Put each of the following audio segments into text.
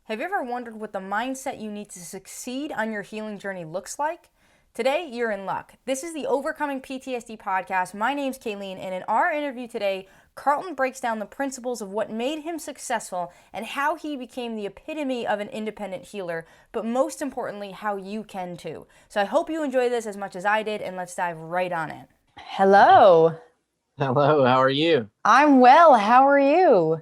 Have you ever wondered what the mindset you need to succeed on your healing journey looks like? Today, you're in luck. This is the Overcoming PTSD podcast. My name's Kayleen, and in our interview today, Carlton breaks down the principles of what made him successful and how he became the epitome of an independent healer, but most importantly, how you can too. So I hope you enjoy this as much as I did, and let's dive right on in. Hello. Hello, how are you? I'm well. How are you?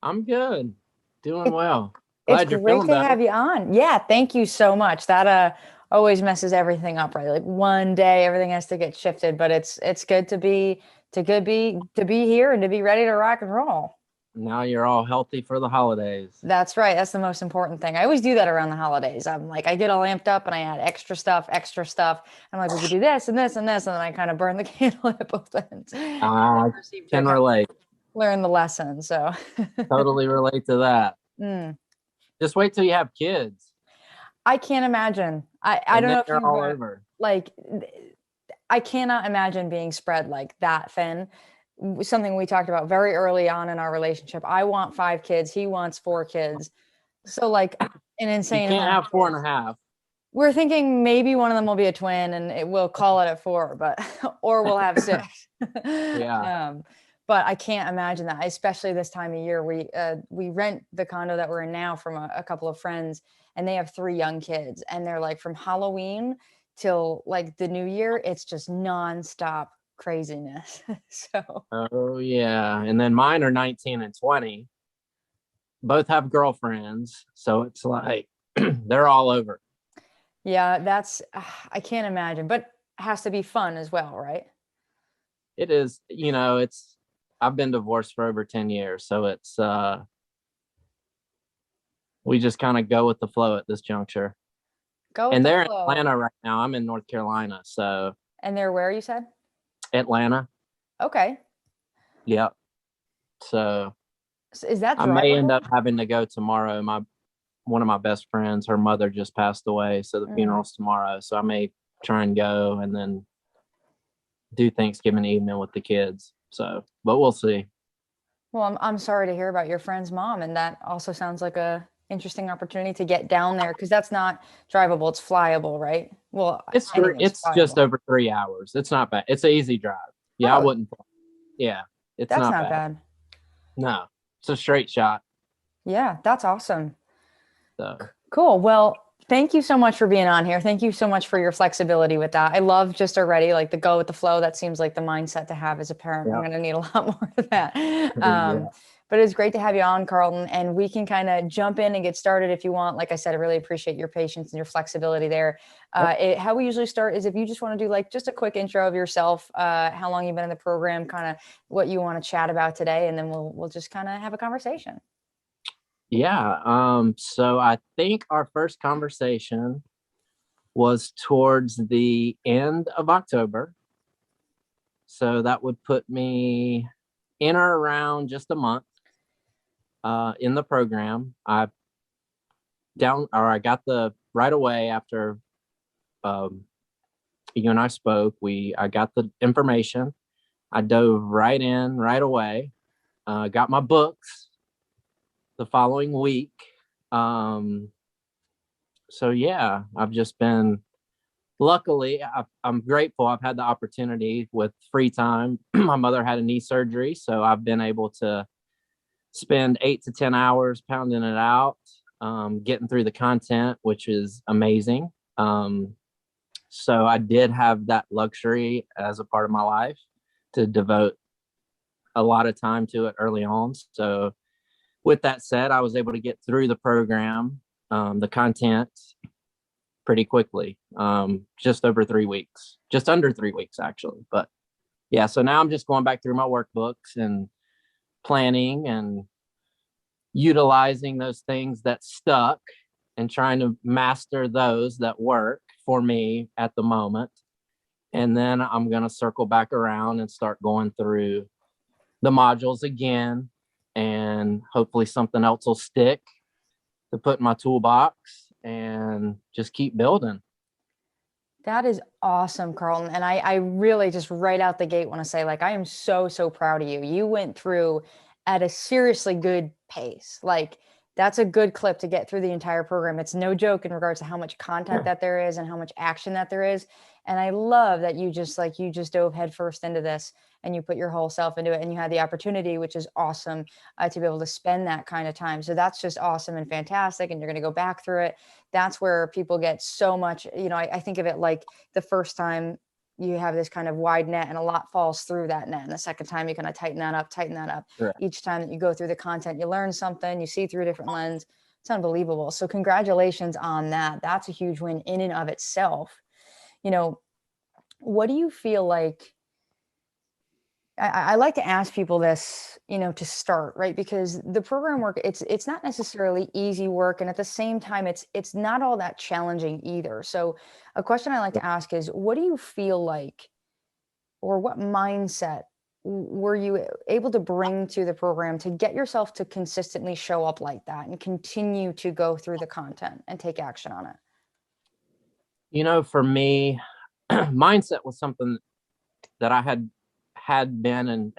I'm good. Doing well. It's Glad you're great feeling to better. have you on. Yeah, thank you so much. That always messes everything up, right? Like one day everything has to get shifted, but it's good to be here and to be ready to rock and roll. Now you're all healthy for the holidays. That's right. That's the most important thing. I always do that around the holidays. I'm like, I get all amped up and I add extra stuff, extra stuff. I'm like, we could do this and this and this, and then I kind of burn the candle at both ends. I Never seem to can kind of relate. learn the lesson. So, Totally relate to that. mm. Just wait till you have kids I can't imagine. I and don't then know if you're you've all over. like I cannot imagine being spread like that thin. Something we talked about very early on in our relationship. I want 5 kids. He wants 4 kids. So like an You insane can't amount of have four and kids. a half. We're thinking maybe one of them will be a twin and we'll call it at 4, but or we'll have 6. Yeah. um, but I can't imagine that, especially this time of year. We rent the condo that we're in now from a couple of friends, and they have 3 young kids, and they're like from Halloween till like the new year, it's just nonstop craziness. So Oh, yeah. And then mine are 19 and 20. Both have girlfriends. So it's like they're all over. yeah, that's I can't imagine, but it has to be fun as well, right? It is, I've been divorced for over 10 years. So we just kind of go with the flow at this juncture. Go with And the they're in flow. Atlanta right now. I'm in North Carolina. So And they're where you said? Atlanta. Okay. Yep. So Is that I may end drivable? up having to go tomorrow. My One of my best friends, her mother just passed away. So the Mm. funeral's tomorrow. So I may try and go and then do Thanksgiving evening with the kids. So, but we'll see. Well, I'm sorry to hear about your friend's mom, and that also sounds like a interesting opportunity to get down there because that's not drivable, it's flyable, right? Well, anything's It's just flyable. over 3 hours. It's not bad. It's an easy drive. Yeah, I Oh, wouldn't. Yeah, it's that's not not bad. bad. No, it's a straight shot. Yeah, that's awesome. So Cool. Well, thank you so much for being on here. Thank you so much for your flexibility with that. I love just already like the go with the flow. That seems like the mindset to have as a parent. I'm yeah, going to need a lot more of that. yeah. But it's great to have you on, Carlton, and we can kind of jump in and get started if you want. Like I said, I really appreciate your patience and your flexibility there. Yep. How we usually start is if you just want to do like just a quick intro of yourself, how long you've been in the program, kind of what you want to chat about today, and then we'll just kind of have a conversation. Yeah. So I think our first conversation was towards the end of October. So that would put me in or around just a month in the program. I got the right away after um, you and I spoke. I got the information. I dove right in right away. Got my books the following week. Um, so yeah, I've just been luckily, I'm grateful I've had the opportunity with free time. My mother had a knee surgery, so I've been able to spend 8 to 10 hours pounding it out, getting through the content, which is amazing. So I did have that luxury as a part of my life to devote a lot of time to it early on. So with that said, I was able to get through the program, the content pretty quickly, just over 3 weeks, just under 3 weeks actually. But yeah, so now I'm just going back through my workbooks and planning and utilizing those things that stuck and trying to master those that work for me at the moment. And then I'm going to circle back around and start going through the modules again. And hopefully something else will stick to put in my toolbox and just keep building. That is awesome, Carlton. And I really just right out the gate want to say, like, I am so, so proud of you. You went through at a seriously good pace. Like, That's a good clip to get through the entire program. It's no joke in regards to how much content that there is and how much action that there is. And I love that you just dove headfirst into this and you put your whole self into it, and you had the opportunity, which is awesome, to be able to spend that kind of time. So that's just awesome and fantastic. And you're going to go back through it. That's where people get so much, I think of it like the first time you have this kind of wide net and a lot falls through that net. And the second time you kind of tighten that up. Right. Each time that you go through the content, you learn something, you see through a different lens. It's unbelievable. So congratulations on that. That's a huge win in and of itself. What do you feel like? I like to ask people this, to start, right? Because the program work, it's not necessarily easy work, and at the same time, it's not all that challenging either. So, a question I like to ask is, what do you feel like, or what mindset were you able to bring to the program to get yourself to consistently show up like that and continue to go through the content and take action on it? For me, mindset was something that I had been and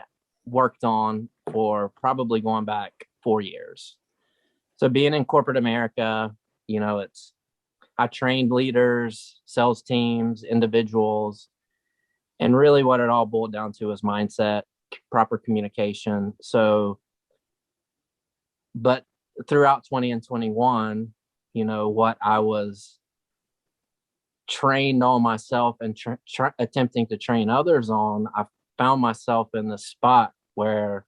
worked on for probably going back 4 years. So being in corporate America, I trained leaders, sales teams, individuals, and really what it all boiled down to is mindset, proper communication. So, but throughout 20 and 21, what I was trained on myself and attempting to train others on, I found myself in the spot where,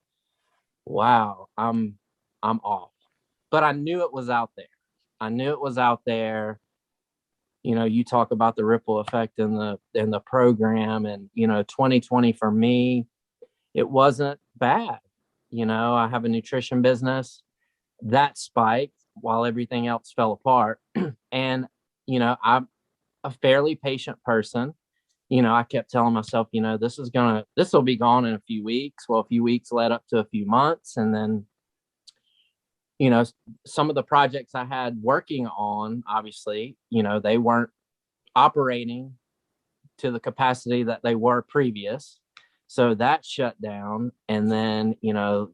wow, I'm off. But I knew it was out there. You talk about the ripple effect in the program, and 2020 for me, it wasn't bad. I have a nutrition business that spiked while everything else fell apart. And I'm a fairly patient person. I kept telling myself, this will be gone in a few weeks. Well, a few weeks led up to a few months. And then, some of the projects I had working on, obviously, they weren't operating to the capacity that they were previous. So that shut down. And then,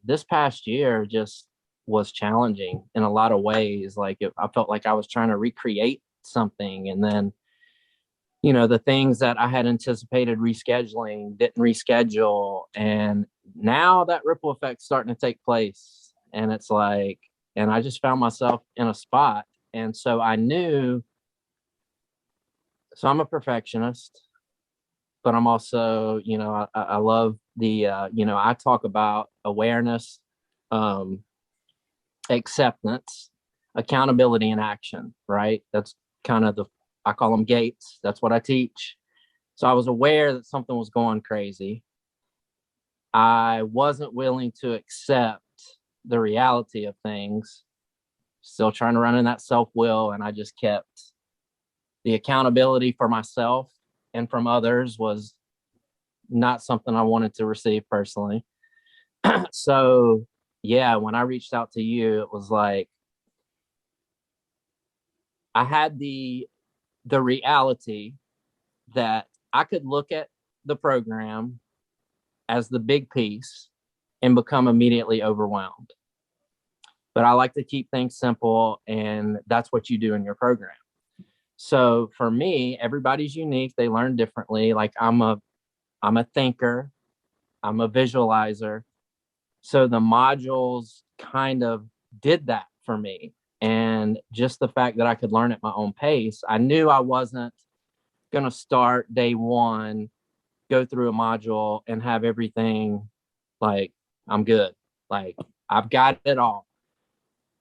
this past year just was challenging in a lot of ways. Like I felt like I was trying to recreate something. And then, the things that I had anticipated rescheduling didn't reschedule. And now that ripple effect's starting to take place. And it's like, and I just found myself in a spot. And so I knew, so I'm a perfectionist, but I'm also, I love the, I talk about awareness, acceptance, accountability, and action, right? That's kind of I call them gates. That's what I teach. So I was aware that something was going crazy. I wasn't willing to accept the reality of things, still trying to run in that self-will. And I just kept the accountability for myself and from others was not something I wanted to receive personally. So yeah, when I reached out to you, it was like, I had the reality that I could look at the program as the big piece and become immediately overwhelmed. But I like to keep things simple, and that's what you do in your program. So for me, everybody's unique. They learn differently. Like I'm a thinker, I'm a visualizer. So the modules kind of did that for me. And just the fact that I could learn at my own pace, I knew I wasn't going to start day one, go through a module and have everything like I'm good. Like I've got it all.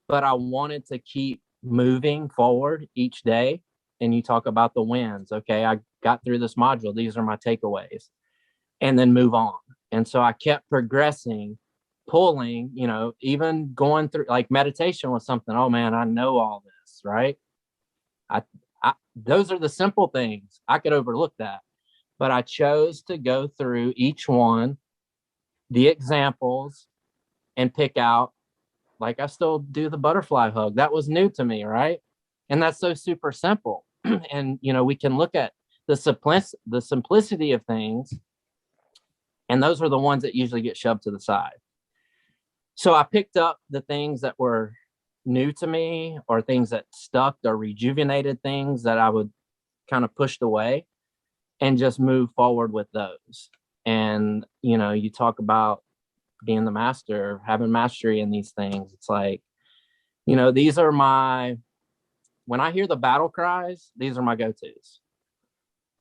But I wanted to keep moving forward each day. And you talk about the wins. Okay, I got through this module. These are my takeaways. And then move on. And so I kept progressing, pulling, even going through like meditation was something. Oh man, I know all this, right? I those are the simple things. I could overlook that, but I chose to go through each one, the examples, and pick out. Like I still do the butterfly hug. That was new to me, right? And that's so super simple. And we can look at the simplicity of things, and those are the ones that usually get shoved to the side. So I picked up the things that were new to me or things that stuck or rejuvenated things that I would kind of pushed away and just move forward with those. And, you talk about being the master, having mastery in these things. It's like, these are when I hear the battle cries, these are my go-tos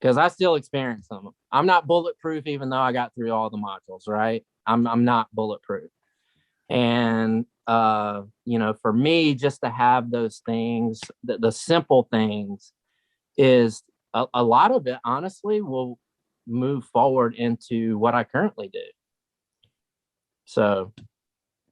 because I still experience them. I'm not bulletproof, even though I got through all the modules, right? I'm not bulletproof. And, for me, just to have those things, the simple things is a lot of it, honestly, will move forward into what I currently do. So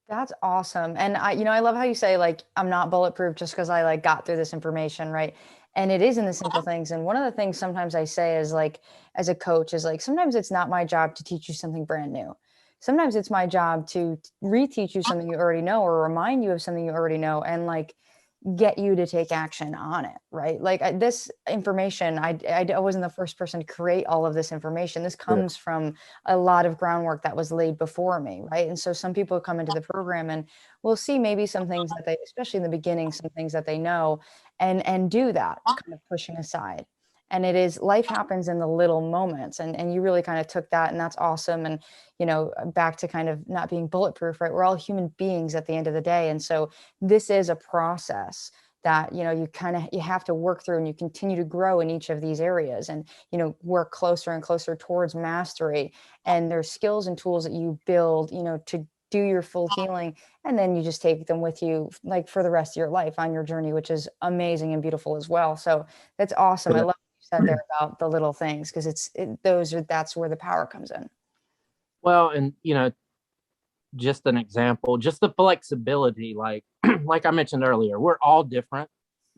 That's awesome. And I love how you say like I'm not bulletproof just because I like got through this information, right? And it is in the simple things. And one of the things sometimes I say is like as a coach is like sometimes it's not my job to teach you something brand new. Sometimes it's my job to reteach you something you already know or remind you of something you already know and like get you to take action on it, right? Like this information, I wasn't the first person to create all of this information. This comes from a lot of groundwork that was laid before me, right? And so some people come into the program and we'll see maybe some things that they, especially in the beginning, some things that they know and do that kind of pushing aside. And it is life happens in the little moments. And you really kind of took that and that's awesome. And, back to kind of not being bulletproof, right? We're all human beings at the end of the day. And so this is a process that you have to work through and you continue to grow in each of these areas and work closer and closer towards mastery, and there's skills and tools that you build to do your full healing, and then you just take them with you like for the rest of your life on your journey, which is amazing and beautiful as well. So that's awesome. I love what you said there about the little things because that's where the power comes in. well, and just an example, just the flexibility, like like I mentioned earlier, we're all different.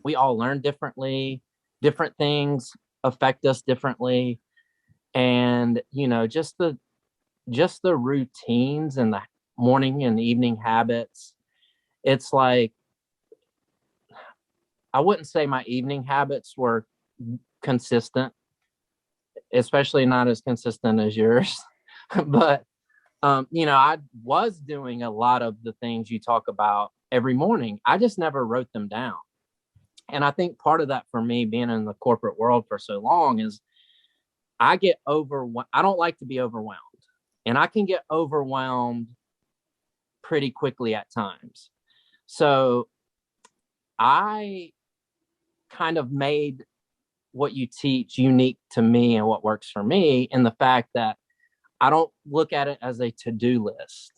We all learn differently. Different things affect us differently. And, just the routines and the morning and evening habits. It's like I wouldn't say my evening habits were consistent, especially not as consistent as yours. But I was doing a lot of the things you talk about every morning. I just never wrote them down. And I think part of that for me being in the corporate world for so long is I get overwhelmed. I don't like to be overwhelmed. And I can get overwhelmed pretty quickly at times. So I kind of made what you teach unique to me and what works for me in the fact that I don't look at it as a to-do list.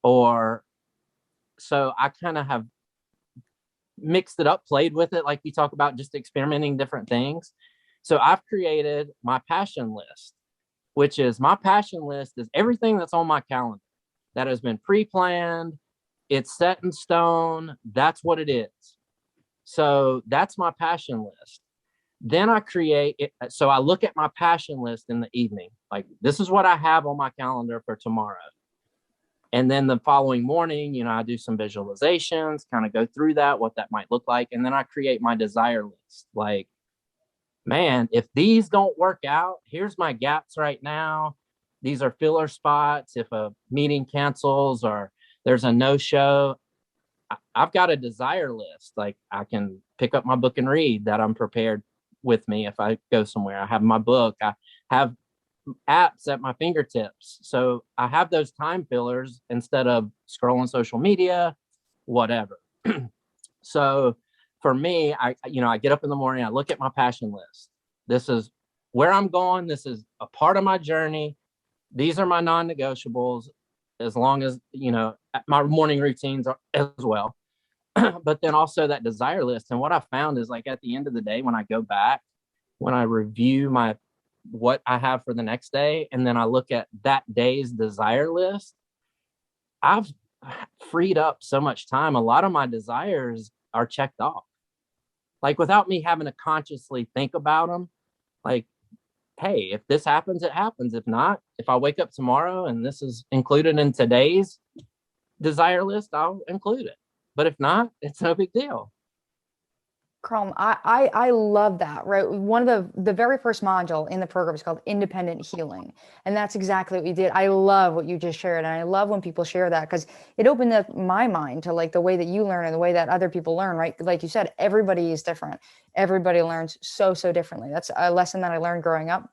Or so I kind of have mixed it up, played with it, like you talk about, just experimenting different things. So I've created my passion list, which is my passion list is everything that's on my calendar that has been pre-planned. It's set in stone. That's what it is. So that's my passion list. Then I create it. So I look at my passion list in the evening. Like, this is what I have on my calendar for tomorrow. And then the following morning, I do some visualizations, kind of go through that, what that might look like. And then I create my desire list. Like, man, if these don't work out, here's my gaps right now. These are filler spots. If a meeting cancels or there's a no-show, I've got a desire list. Like, I can pick up my book and read that I'm prepared with me if I go somewhere. I have my book. I have apps at my fingertips. So I have those time fillers instead of scrolling social media, whatever. So for me, I get up in the morning, I look at my passion list. This is where I'm going. This is a part of my journey. These are my non-negotiables, as long as, my morning routines are as well. But then also that desire list. And what I found is, like, at the end of the day, when I go back, when I review what I have for the next day, and then I look at that day's desire list, I've freed up so much time. A lot of my desires are checked off, like, without me having to consciously think about them. Like, hey, if this happens, it happens. If not, if I wake up tomorrow and this is included in today's desire list, I'll include it. But if not, it's no big deal. Carl, I love that, right? One of the very first module in the program is called independent healing. And that's exactly what we did. I love what you just shared. And I love when people share that because it opened up my mind to like the way that you learn and the way that other people learn, right? Like you said, everybody is different. Everybody learns so, so differently. That's a lesson that I learned growing up.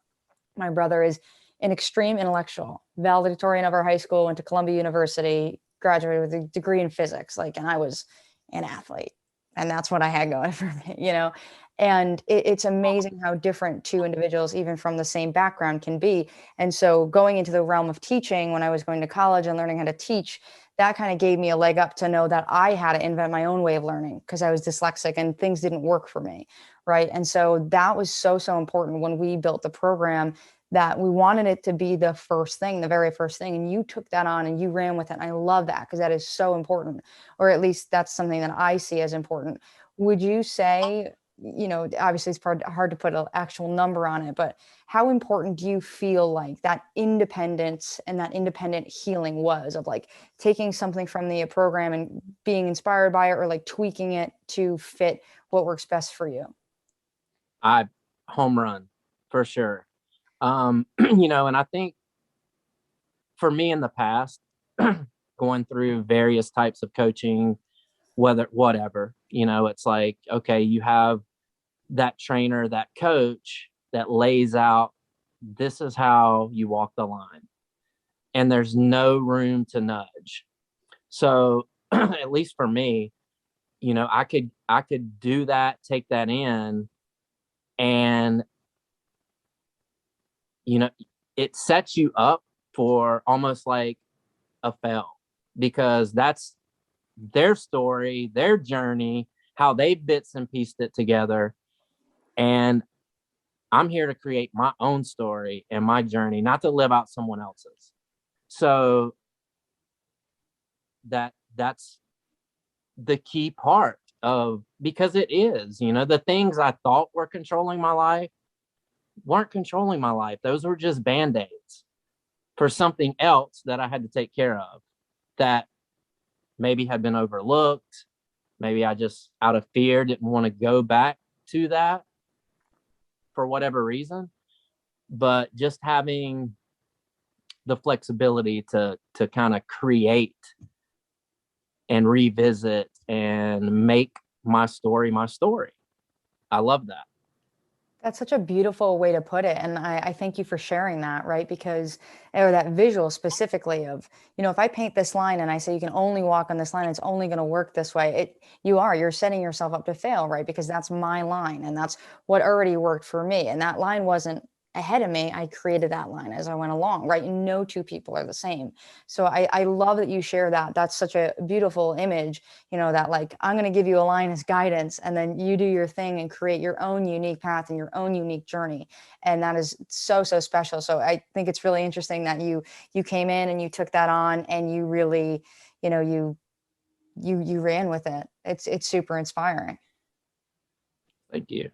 My brother is an extreme intellectual, valedictorian of our high school, went to Columbia University, graduated with a degree in physics, like, and I was an athlete. And that's what I had going for me, you know? And it's amazing how different two individuals, even from the same background, can be. And so going into the realm of teaching, when I was going to college and learning how to teach, that kind of gave me a leg up to know that I had to invent my own way of learning because I was dyslexic and things didn't work for me. Right. And so that was so, so important when we built the program that we wanted it to be the first thing, the very first thing. And you took that on and you ran with it. And I love that because that is so important, or at least that's something that I see as important. Would you say, you know, obviously it's hard to put an actual number on it, but how important do you feel like that independence and that independent healing was of like taking something from the program and being inspired by it or like tweaking it to fit what works best for you? I home run for sure. You know, and I think for me in the past, going through various types of coaching, whether whatever, you know, it's like, okay, you have that trainer, that coach that lays out, this is how you walk the line. And there's no room to nudge. So at least for me, you know, I could do that, take that in, and you know, it sets you up for almost like a fail because that's their story, their journey, how they bits and pieced it together. And I'm here to create my own story and my journey, not to live out someone else's. So that's the key part of, because it is, you know, the things I thought were controlling my life weren't controlling my life. Those were just band-aids for something else that I had to take care of that maybe had been overlooked. Maybe I just, out of fear, didn't want to go back to that for whatever reason. But just having the flexibility to kind of create and revisit and make my story my story. I love that. That's such a beautiful way to put it. And I thank you for sharing that, right? Because, or that visual specifically of, you know, if I paint this line and I say you can only walk on this line, it's only going to work this way. You're setting yourself up to fail, right? Because that's my line and that's what already worked for me. And that line wasn't ahead of me. I created that line as I went along, right? And no two people are the same. So I love that you share that. That's such a beautiful image, you know, that like, I'm going to give you a line as guidance and then you do your thing and create your own unique path and your own unique journey. And that is so, so special. So I think it's really interesting that you came in and you took that on and you really, you know, you ran with it. It's super inspiring. Thank you.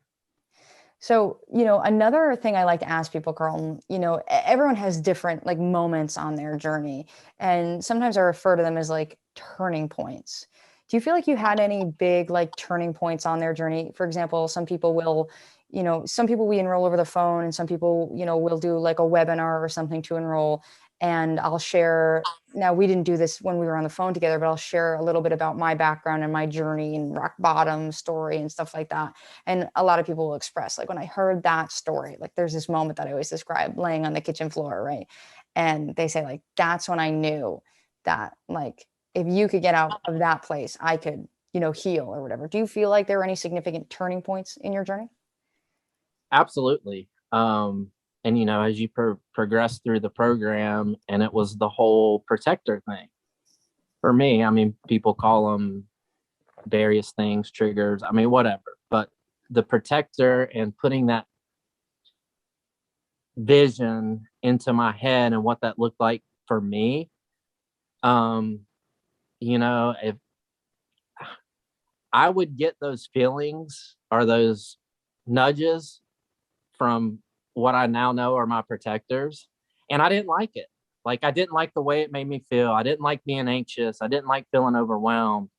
So, you know, another thing I like to ask people, Carlton, you know, everyone has different like moments on their journey. And sometimes I refer to them as like turning points. Do you feel like you had any big like turning points on their journey? For example, some people will, you know, some people we enroll over the phone and some people, you know, will do like a webinar or something to enroll. And I'll share, now we didn't do this when we were on the phone together, but I'll share a little bit about my background and my journey and rock bottom story and stuff like that. And a lot of people will express, like when I heard that story, like there's this moment that I always describe laying on the kitchen floor, right? And they say, like, that's when I knew that, like, if you could get out of that place, I could, you know, heal or whatever. Do you feel like there were any significant turning points in your journey? Absolutely. And you know, as you progress through the program, and it was the whole protector thing for me. I mean, people call them various things, triggers. I mean, whatever. But the protector and putting that vision into my head and what that looked like for me. Um, you know, if I would get those feelings or those nudges from what I now know are my protectors, and I didn't like it. Like, I didn't like the way it made me feel. I didn't like being anxious. I didn't like feeling overwhelmed.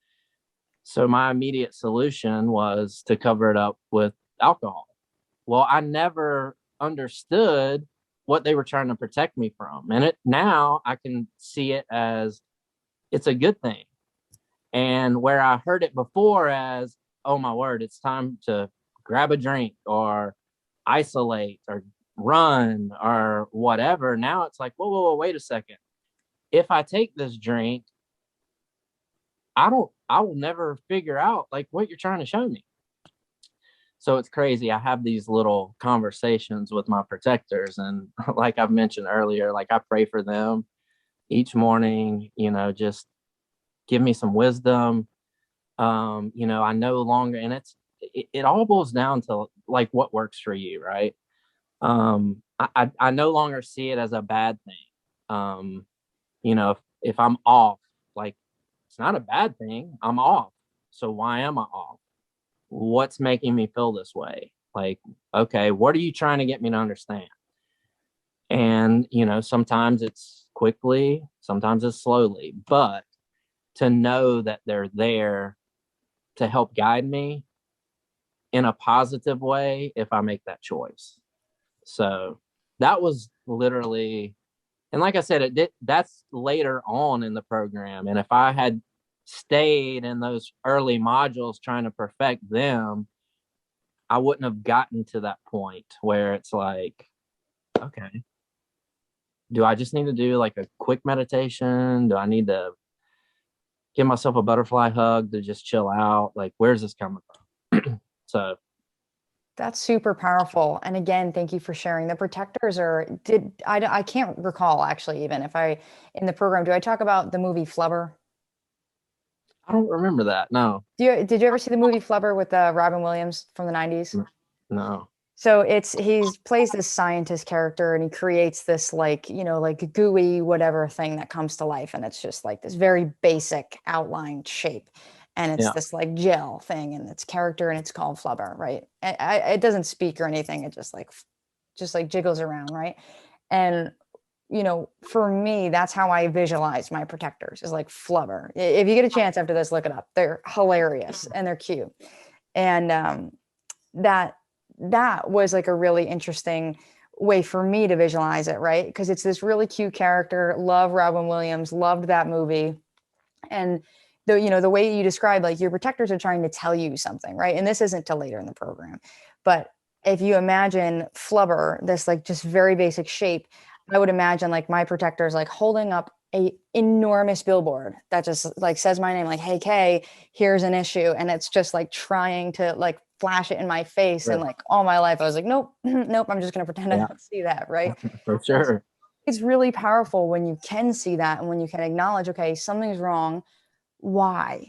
So my immediate solution was to cover it up with alcohol. Well, I never understood what they were trying to protect me from. And now I can see it as it's a good thing. And where I heard it before as, oh my word, it's time to grab a drink or isolate or run or whatever. Now it's like, whoa, wait a second. If I take this drink, I will never figure out like what you're trying to show me. So it's crazy. I have these little conversations with my protectors. And like I've mentioned earlier, like I pray for them each morning, just give me some wisdom. I no longer, and it all boils down to like what works for you, right? I no longer see it as a bad thing. If I'm off, like it's not a bad thing. I'm off. So why am I off? What's making me feel this way? Like, okay, what are you trying to get me to understand? And, sometimes it's quickly, sometimes it's slowly, but to know that they're there to help guide me in a positive way if I make that choice. So that was literally, and like I said, that's later on in the program. And if I had stayed in those early modules trying to perfect them, I wouldn't have gotten to that point where it's like, okay, do I just need to do like a quick meditation? Do I need to give myself a butterfly hug to just chill out? Like, where's this coming from? So That's super powerful. And again, thank you for sharing. The protectors I can't recall actually, even if in the program, do I talk about the movie Flubber? I don't remember that. No, Did you ever see the movie Flubber with Robin Williams from the 90s? no. So he plays this scientist character and he creates this like gooey whatever thing that comes to life. And it's just like this very basic outlined shape. And it's Yeah. this like gel thing and it's character and it's called Flubber, right? It doesn't speak or anything. It just like jiggles around, right? And for me, that's how I visualize my protectors is like Flubber. If you get a chance after this, look it up. They're hilarious and they're cute. And that was like a really interesting way for me to visualize it, right? Because it's this really cute character. Love Robin Williams, loved that movie. And the way you describe, like, your protectors are trying to tell you something, right? And this isn't till later in the program. But if you imagine Flubber, this like just very basic shape, I would imagine like my protectors like holding up a enormous billboard that just like says my name, like, hey Kay, here's an issue. And it's just like trying to like flash it in my face. Sure. And like all my life I was like, nope, nope, I'm just gonna pretend I Yeah, don't see that, right? for sure. It's really powerful when you can see that and when you can acknowledge, okay, something's wrong. Why?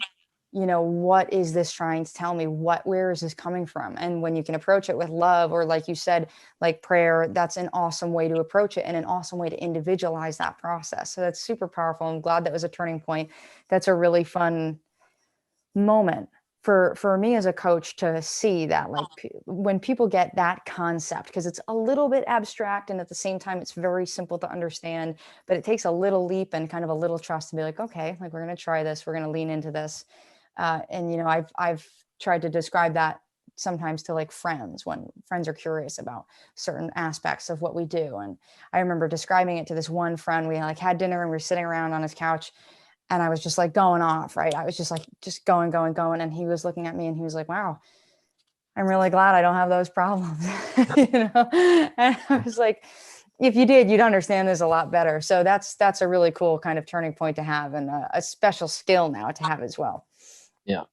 What is this trying to tell me? Where is this coming from? And when you can approach it with love, or like you said, like prayer, that's an awesome way to approach it and an awesome way to individualize that process. So that's super powerful. I'm glad that was a turning point. That's a really fun moment for me as a coach to see that, like, when people get that concept, because it's a little bit abstract and at the same time it's very simple to understand, but it takes a little leap and kind of a little trust to be like, okay, like, we're going to try this, we're going to lean into this. And I've tried to describe that sometimes to like friends when friends are curious about certain aspects of what we do. And I remember describing it to this one friend. We like had dinner and we were sitting around on his couch and I was just like going off, right? I was just like, just going. And he was looking at me and he was like, wow, I'm really glad I don't have those problems. And I was like, if you did, you'd understand this a lot better. So that's a really cool kind of turning point to have, and a special skill now to have as well. Yeah.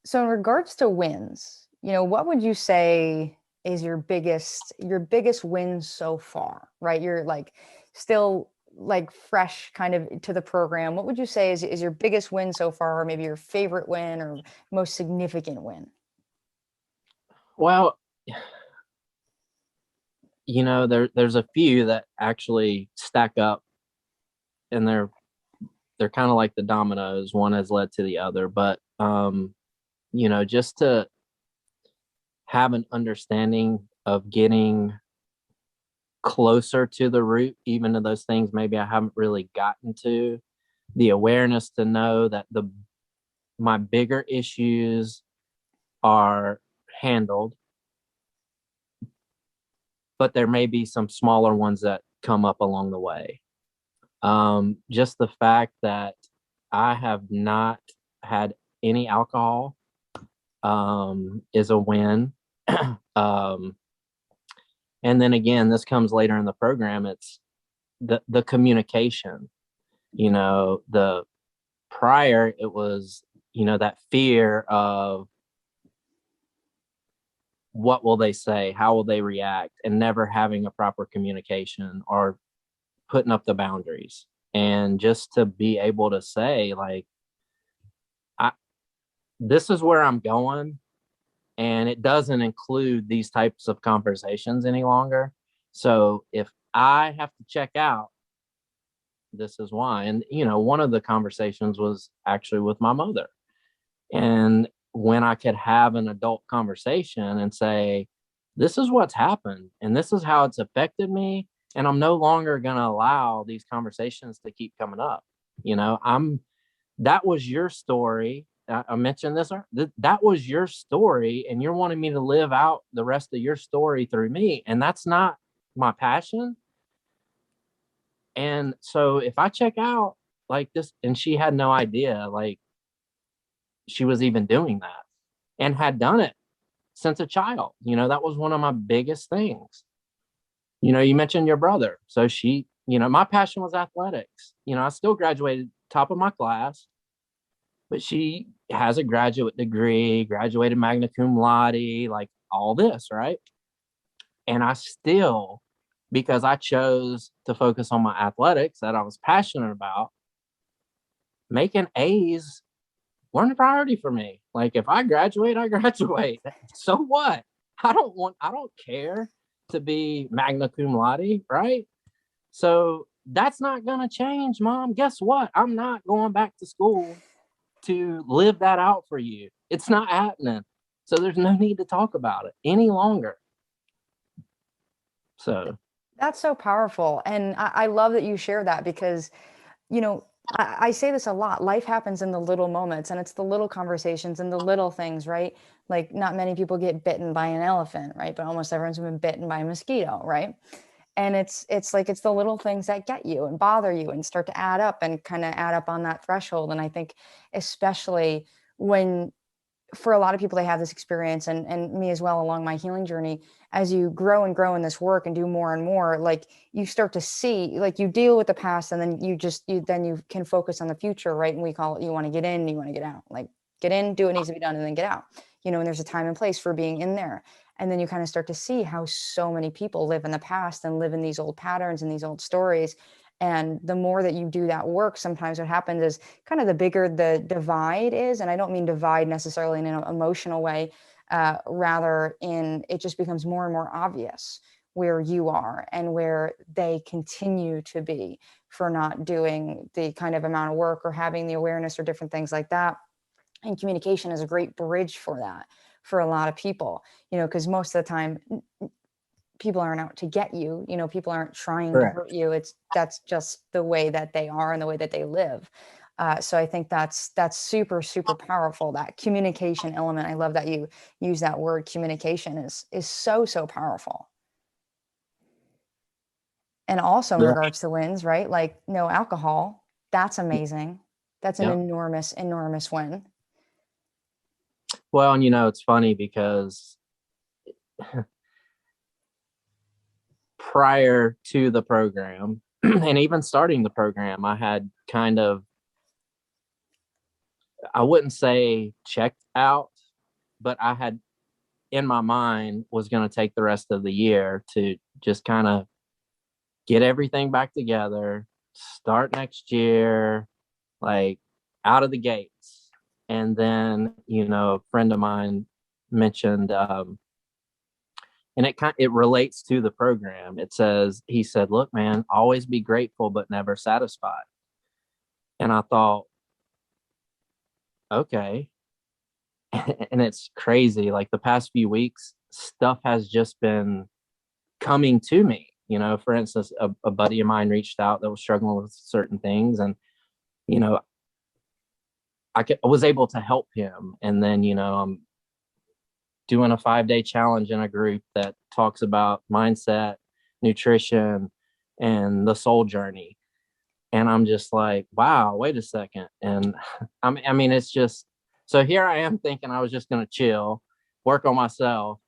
So in regards to wins, what would you say is your biggest win so far, right? You're like still like fresh kind of to the program. What would you say is your biggest win so far, or maybe your favorite win or most significant win? Well, there's a few that actually stack up, and they're kind of like the dominoes. One has led to the other, but just to have an understanding of getting closer to the root, even to those things maybe I haven't really gotten to, the awareness to know that the my bigger issues are handled, but there may be some smaller ones that come up along the way. Just the fact that I have not had any alcohol is a win. And then again, this comes later in the program. It's the communication. The prior, it was, that fear of what will they say, how will they react, and never having a proper communication or putting up the boundaries. And just to be able to say, like, this is where I'm going, and it doesn't include these types of conversations any longer. So if I have to check out, this is why. And one of the conversations was actually with my mother. And when I could have an adult conversation and say, this is what's happened and this is how it's affected me, and I'm no longer going to allow these conversations to keep coming up. That was your story. I mentioned this. That was your story, and you're wanting me to live out the rest of your story through me, and that's not my passion. And so if I check out like this, and she had no idea, like, she was even doing that, and had done it since a child. That was one of my biggest things. You mentioned your brother. So she, my passion was athletics. I still graduated top of my class, but she has a graduate degree, graduated magna cum laude, like all this, right? And I still, because I chose to focus on my athletics that I was passionate about, making A's weren't a priority for me. Like, if I graduate, I graduate. So what? I don't care to be magna cum laude, right? So that's not going to change, Mom. Guess what? I'm not going back to school to live that out for you. It's not happening. So there's no need to talk about it any longer. So That's so powerful. And I love that you share that because, I say this a lot. Life happens in the little moments, and it's the little conversations and the little things, right? Like, not many people get bitten by an elephant, right? But almost everyone's been bitten by a mosquito, right? And it's like, it's the little things that get you and bother you and start to add up and kind of add up on that threshold. And I think especially when, for a lot of people, they have this experience, and me as well, along my healing journey, as you grow and grow in this work and do more and more, like, you start to see, like, you deal with the past, and then you can focus on the future, right? And we call it, you want to get in, you want to get out, like, get in, do what needs to be done, and then get out, and there's a time and place for being in there. And then you kind of start to see how so many people live in the past and live in these old patterns and these old stories. And the more that you do that work, sometimes what happens is, kind of, the bigger the divide is. And I don't mean divide necessarily in an emotional way, rather it just becomes more and more obvious where you are and where they continue to be for not doing the kind of amount of work or having the awareness or different things like that. And communication is a great bridge for that for a lot of people, because most of the time people aren't out to get you, people aren't trying to hurt you. That's just the way that they are and the way that they live. So I think that's super, super powerful, that communication element. I love that you use that word. Communication is so, so powerful. And also in regards to wins, right? Like, no alcohol. That's amazing. That's an enormous, enormous win. Well, and it's funny because prior to the program and even starting the program, I had kind of, I wouldn't say checked out, but I had in my mind was going to take the rest of the year to just kind of get everything back together, start next year, like, out of the gates. And then, a friend of mine mentioned, and it relates to the program. He said, look, man, always be grateful, but never satisfied. And I thought, okay. And it's crazy. Like, the past few weeks, stuff has just been coming to me. For instance, a buddy of mine reached out that was struggling with certain things. And, I was able to help him. And then, I'm doing a 5-day challenge in a group that talks about mindset, nutrition, and the soul journey. And I'm just like, wow, wait a second. And I mean, it's just, so here I am thinking I was just going to chill, work on myself,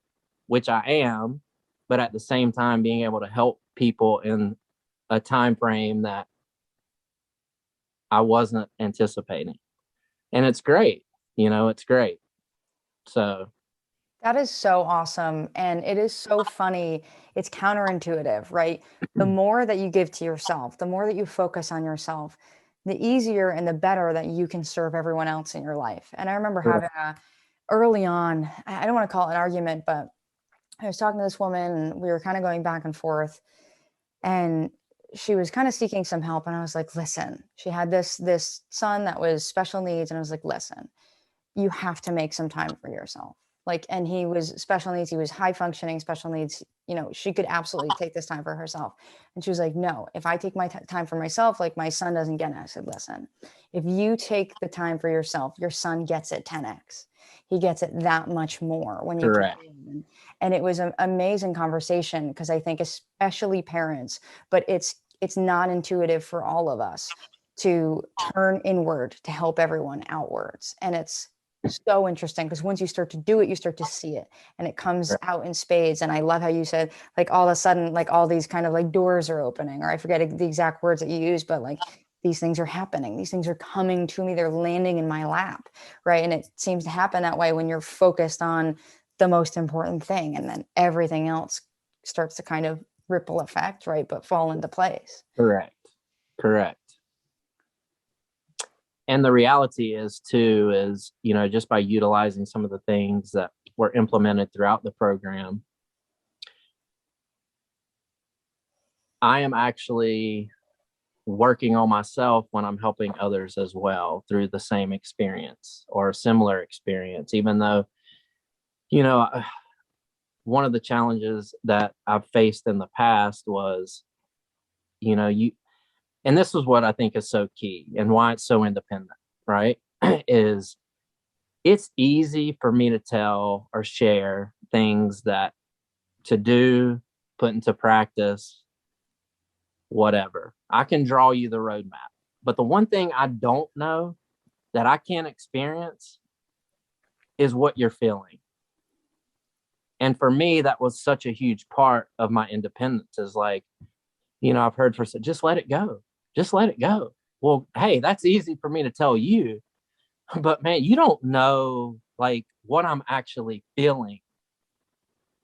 which I am, but at the same time being able to help people in a time frame that I wasn't anticipating. And it's great. It's great. So, That is so awesome. And it is so funny. It's counterintuitive, right? The more that you give to yourself, the more that you focus on yourself, the easier and the better that you can serve everyone else in your life. And I remember having early on, I don't want to call it an argument, but I was talking to this woman and we were kind of going back and forth. And she was kind of seeking some help. And I was like, listen, she had this son that was special needs. And I was like, listen, you have to make some time for yourself. Like, and he was special needs. He was high functioning special needs. She could absolutely take this time for herself. And she was like, no, if I take my time for myself, like my son doesn't get it. I said, listen, if you take the time for yourself, your son gets it 10x. He gets it that much more when you take correct. it in. And it was an amazing conversation because I think especially parents, but it's not intuitive for all of us to turn inward to help everyone outwards. And it's so interesting because once you start to do it, you start to see it and it comes out in spades. And I love how you said, like, all of a sudden, like all these kind of like doors are opening, or I forget the exact words that you use, but like these things are happening. These things are coming to me. They're landing in my lap. Right. And it seems to happen that way when you're focused on the most important thing. And then everything else starts to kind of ripple effect, right? But fall into place. Correct. Correct. And the reality is too, just by utilizing some of the things that were implemented throughout the program, I am actually working on myself when I'm helping others as well through the same experience or a similar experience, even though, one of the challenges that I've faced in the past was, and this is what I think is so key and why it's so independent, right? Is it's easy for me to tell or share things that to do, put into practice, whatever. I can draw you the roadmap. But the one thing I don't know that I can't experience is what you're feeling. And for me, that was such a huge part of my independence is like, I've heard for just let it go. Just let it go. Well, hey, that's easy for me to tell you. But man, you don't know like what I'm actually feeling.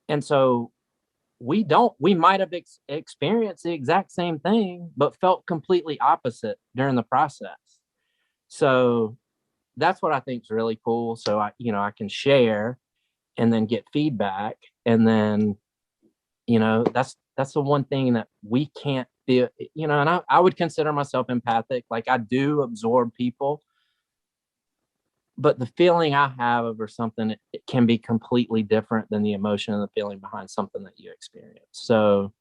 And so we might have experienced the exact same thing, but felt completely opposite during the process. So that's what I think is really cool. So I can share and then get feedback. And then, that's the one thing that we can't feel, and I would consider myself empathic. Like I do absorb people, but the feeling I have over something, it can be completely different than the emotion and the feeling behind something that you experience. So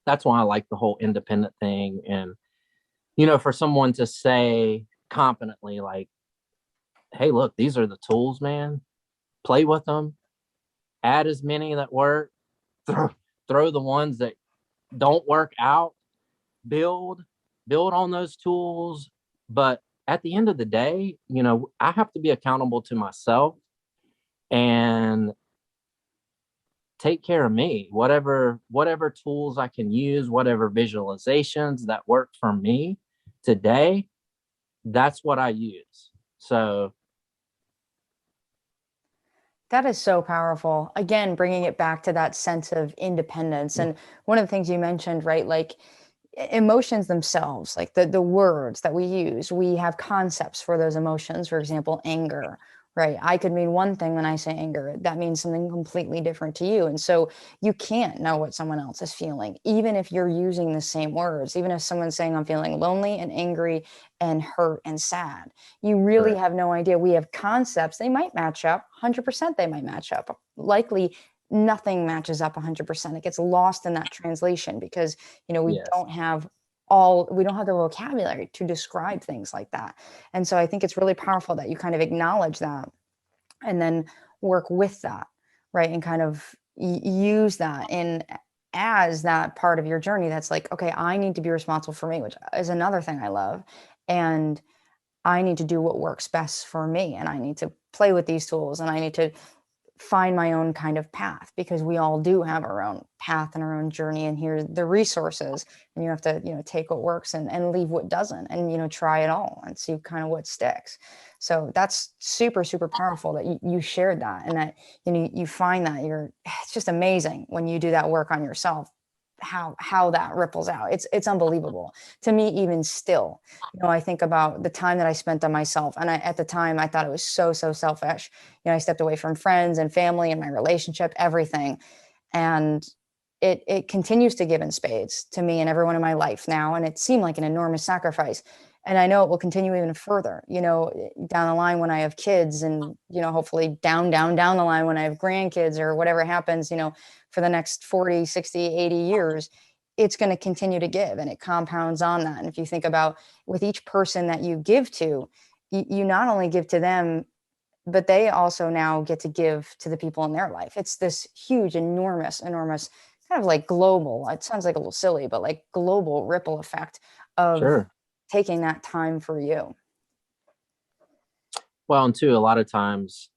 that's why I like the whole independent thing. And, for someone to say confidently, like, hey, look, these are the tools, man. Play with them, add as many that work, throw the ones that don't work out, build on those tools. But at the end of the day, I have to be accountable to myself and take care of me. Whatever tools I can use, whatever visualizations that work for me today, that's what I use. So that is so powerful. Again, bringing it back to that sense of independence. And one of the things you mentioned, right? Like emotions themselves, like the words that we use, we have concepts for those emotions. For example, anger, right? I could mean one thing when I say anger, that means something completely different to you. And so you can't know what someone else is feeling, even if you're using the same words, even if someone's saying I'm feeling lonely and angry and hurt and sad. You really correct. have no idea. We have concepts, they might match up, 100% they might match up. Likely nothing matches up 100%. It gets lost in that translation because we Yes. don't have we don't have the vocabulary to describe things like that. And so I think it's really powerful that you kind of acknowledge that and then work with that, right? And kind of use that in as that part of your journey that's like, okay, I need to be responsible for me, which is another thing I love. And I need to do what works best for me. And I need to play with these tools and I need to find my own kind of path, because we all do have our own path and our own journey, and here's the resources, and you have to, take what works and leave what doesn't, and try it all and see kind of what sticks. So that's super, super powerful that you shared that, and that you find that it's just amazing when you do that work on yourself, how that ripples out. It's unbelievable to me even still. I think about the time that I spent on myself, and at the time I thought it was so selfish. I stepped away from friends and family and my relationship, everything, and it continues to give in spades to me and everyone in my life now, and it seemed like an enormous sacrifice, and I know it will continue even further, down the line when I have kids, and hopefully down the line when I have grandkids or whatever happens, for the next 40, 60, 80 years, it's going to continue to give, and it compounds on that. And if you think about with each person that you give to, you not only give to them, but they also now get to give to the people in their life. It's this huge, enormous kind of like global, it sounds like a little silly, but like global ripple effect of Sure. taking that time for you. Well, and too, a lot of times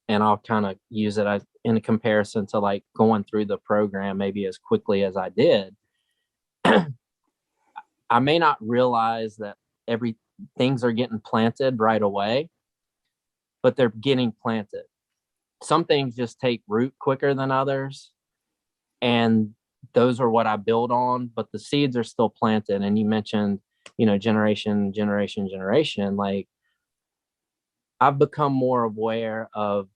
and I'll kind of use it in a comparison to like going through the program maybe as quickly as I did. I may not realize that things are getting planted right away, but they're getting planted. Some things just take root quicker than others, and those are what I build on, but the seeds are still planted. And you mentioned, generation. Like, I've become more aware of,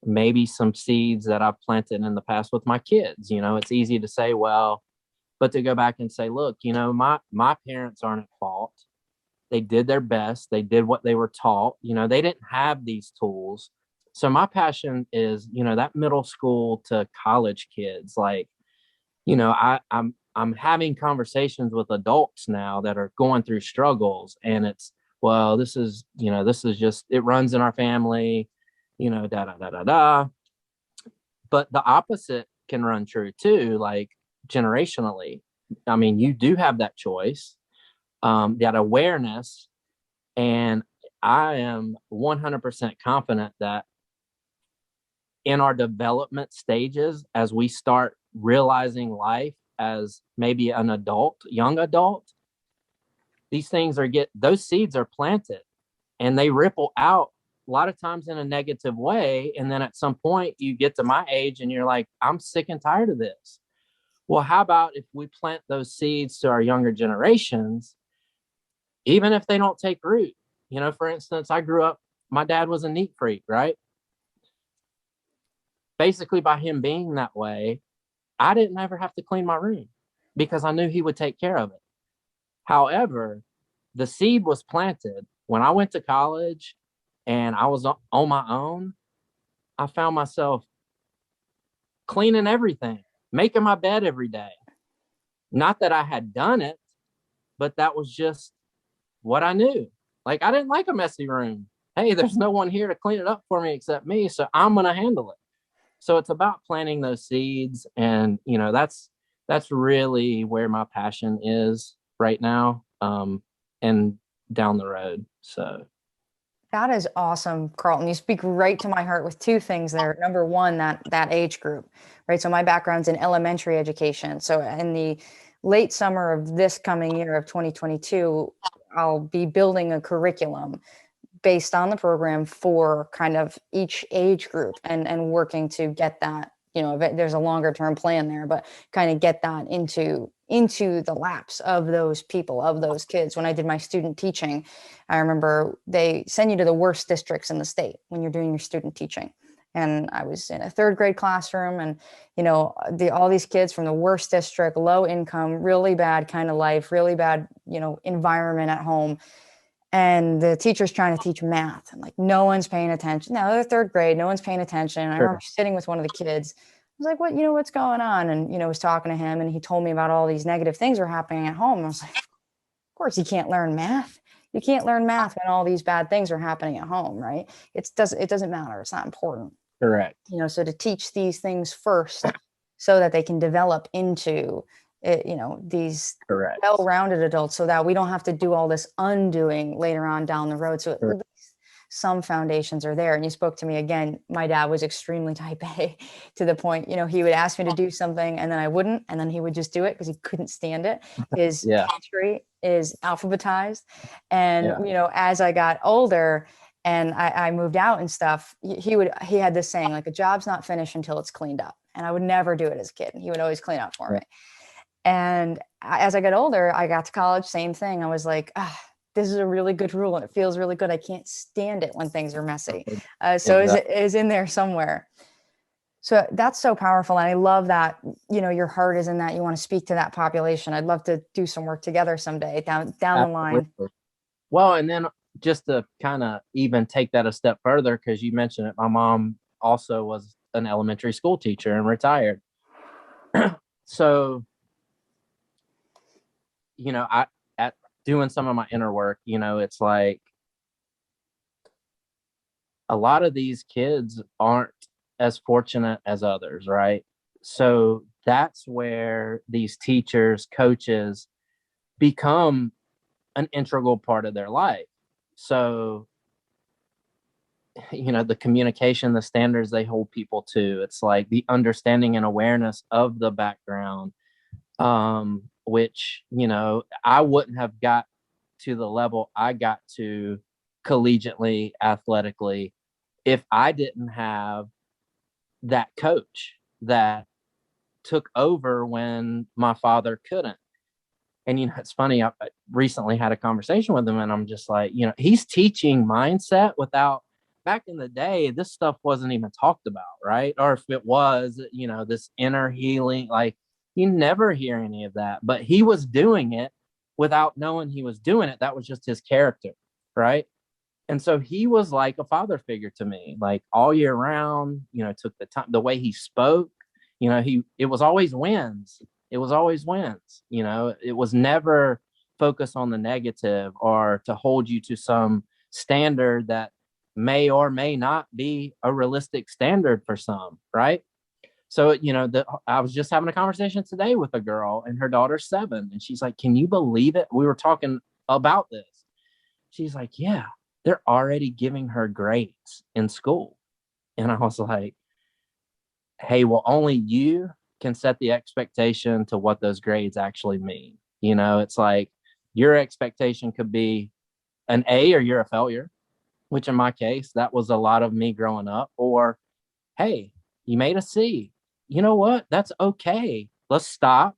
maybe some seeds that I've planted in the past with my kids. It's easy to say, well, but to go back and say, look, my parents aren't at fault. They did their best. They did what they were taught. They didn't have these tools. So my passion is, that middle school to college kids. Like, I'm having conversations with adults now that are going through struggles, and it's, well, this is just, it runs in our family, da da da da da. But the opposite can run true too, like generationally. I mean, you do have that choice, that awareness, and I am 100% confident that in our development stages, as we start realizing life as maybe an adult, young adult, those seeds are planted and they ripple out a lot of times in a negative way. And then at some point you get to my age and you're like, I'm sick and tired of this. Well, how about if we plant those seeds to our younger generations, even if they don't take root? For instance, I grew up, my dad was a neat freak, right? Basically, by him being that way, I didn't ever have to clean my room because I knew he would take care of it. However, the seed was planted when I went to college and I was on my own. I found myself cleaning everything, making my bed every day. Not that I had done it, but that was just what I knew. Like, I didn't like a messy room. Hey, there's no one here to clean it up for me except me, so I'm going to handle it. So it's about planting those seeds, and that's really where my passion is right now, and down the road. So That is awesome, Carlton. You speak right to my heart with two things there. Number one, that age group, right? So my background's in elementary education. So in the late summer of this coming year of 2022, I'll be building a curriculum based on the program for kind of each age group, and working to get that, there's a longer term plan there, but kind of get that into the laps of those people, of those kids. When I did my student teaching, I remember they send you to the worst districts in the state when you're doing your student teaching. And I was in a third grade classroom, and all these kids from the worst district, low income, really bad kind of life, really bad environment at home, and the teacher's trying to teach math, and like no one's paying attention. Now they're third grade, no one's paying attention. I remember sitting with one of the kids was like, what, what's going on? And, was talking to him, and he told me about all these negative things were happening at home. I was like, of course you can't learn math. You can't learn math when all these bad things are happening at home, right? It doesn't matter. It's not important. Correct. So to teach these things first so that they can develop into it, these Correct. well-rounded adults, so that we don't have to do all this undoing later on down the road. So at least some foundations are there. And you spoke to me again. My dad was extremely type A to the point, he would ask me to do something and then I wouldn't, and then he would just do it because he couldn't stand it. His pantry is alphabetized. And, as I got older and I moved out and stuff, he had this saying, like, a job's not finished until it's cleaned up. And I would never do it as a kid. He would always clean up for me. And as I got older, I got to college, same thing. I was like, this is a really good rule and it feels really good. I can't stand it when things are messy. So it is in there somewhere. So that's so powerful. And I love that, your heart is in that. You want to speak to that population. I'd love to do some work together someday down the line. Well, and then just to kind of even take that a step further, because you mentioned it, my mom also was an elementary school teacher and retired. So, at doing some of my inner work, it's like a lot of these kids aren't as fortunate as others, right? So that's where these teachers, coaches become an integral part of their life. So, the communication, the standards they hold people to, it's like the understanding and awareness of the background, which, I wouldn't have got to the level I got to collegiately, athletically, if I didn't have that coach that took over when my father couldn't. And, it's funny, I recently had a conversation with him and I'm just like, he's teaching mindset without, back in the day, this stuff wasn't even talked about, right? Or if it was, this inner healing, like, you never hear any of that, but he was doing it without knowing he was doing it. That was just his character, right? And so he was like a father figure to me, like all year round, took the time, the way he spoke, it was always wins. It was always wins. It was never focused on the negative or to hold you to some standard that may or may not be a realistic standard for some, right? So, I was just having a conversation today with a girl and her daughter's 7. And she's like, can you believe it? We were talking about this. She's like, yeah, they're already giving her grades in school. And I was like, hey, well, only you can set the expectation to what those grades actually mean. It's like your expectation could be an A or you're a failure, which in my case, that was a lot of me growing up. Or, hey, you made a C. You know what? That's okay. Let's stop.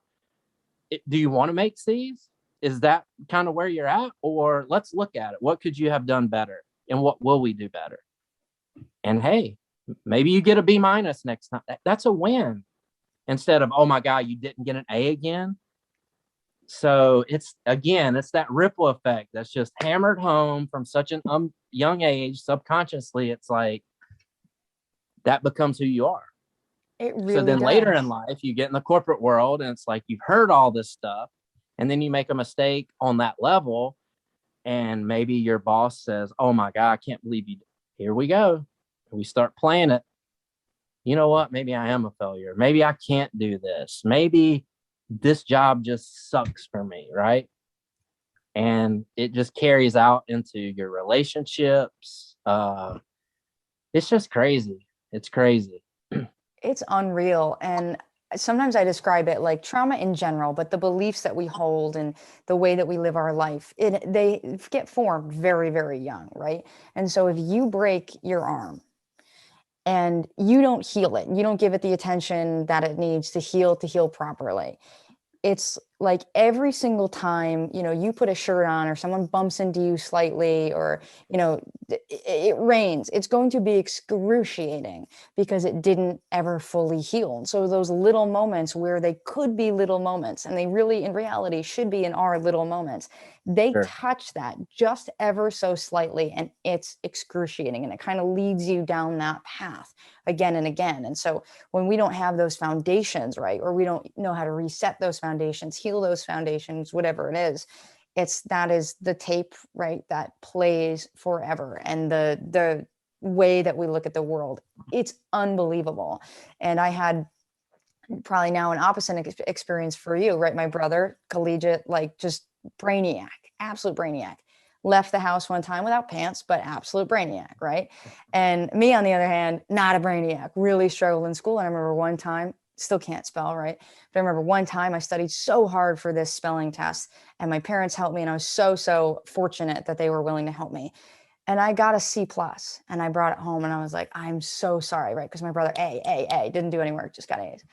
Do you want to make C's? Is that kind of where you're at? Or let's look at it. What could you have done better? And what will we do better? And hey, maybe you get a B- next time. That's a win. Instead of, oh my God, you didn't get an A again. So it's that ripple effect that's just hammered home from such an young age. Subconsciously, it's like that becomes who you are. It really so then does. Later in life, you get in the corporate world and it's like you've heard all this stuff and then you make a mistake on that level. And maybe your boss says, oh my God, I can't believe you. Here we go. And we start playing it. You know what? Maybe I am a failure. Maybe I can't do this. Maybe this job just sucks for me, right? And it just carries out into your relationships. It's just crazy. It's crazy. It's unreal. And sometimes I describe it like trauma in general, but the beliefs that we hold and the way that we live our life, they get formed very, very young, right? And so if you break your arm and you don't heal it, you don't give it the attention that it needs to heal properly, it's like every single time, you put a shirt on or someone bumps into you slightly, or, it rains, it's going to be excruciating because it didn't ever fully heal. And so those little moments where they could be little moments, and they really in reality should be in our little moments, they Sure. touch that just ever so slightly, and it's excruciating, and it kind of leads you down that path again and again. And so when we don't have those foundations, right, or we don't know how to reset those foundations, heal those foundations, whatever it is, that is the tape, right, that plays forever. And the way that we look at the world, it's unbelievable. And I had probably now an opposite experience for you, right? My brother, collegiate, like just brainiac, absolute brainiac, left the house one time without pants, but absolute brainiac, right? And me, on the other hand, not a brainiac, really struggled in school. And I remember one time, still can't spell, right? But I remember one time I studied so hard for this spelling test, and my parents helped me, and I was so fortunate that they were willing to help me. And I got a C plus, and I brought it home, and I was like, I'm so sorry, right? Because my brother, A, didn't do any work, just got A's.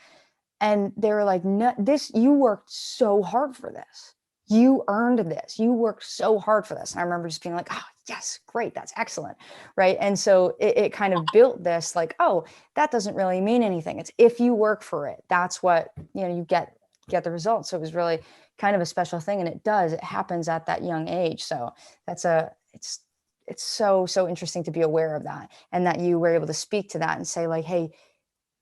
And they were like, no, you worked so hard for this. You earned this. You worked so hard for this. And I remember just being like, oh, yes, great. That's excellent. Right. And so it kind of built this like, oh, that doesn't really mean anything. It's if you work for it, that's what, you get the results. So it was really kind of a special thing. And it happens at that young age. So it's so interesting to be aware of that, and that you were able to speak to that and say like, hey,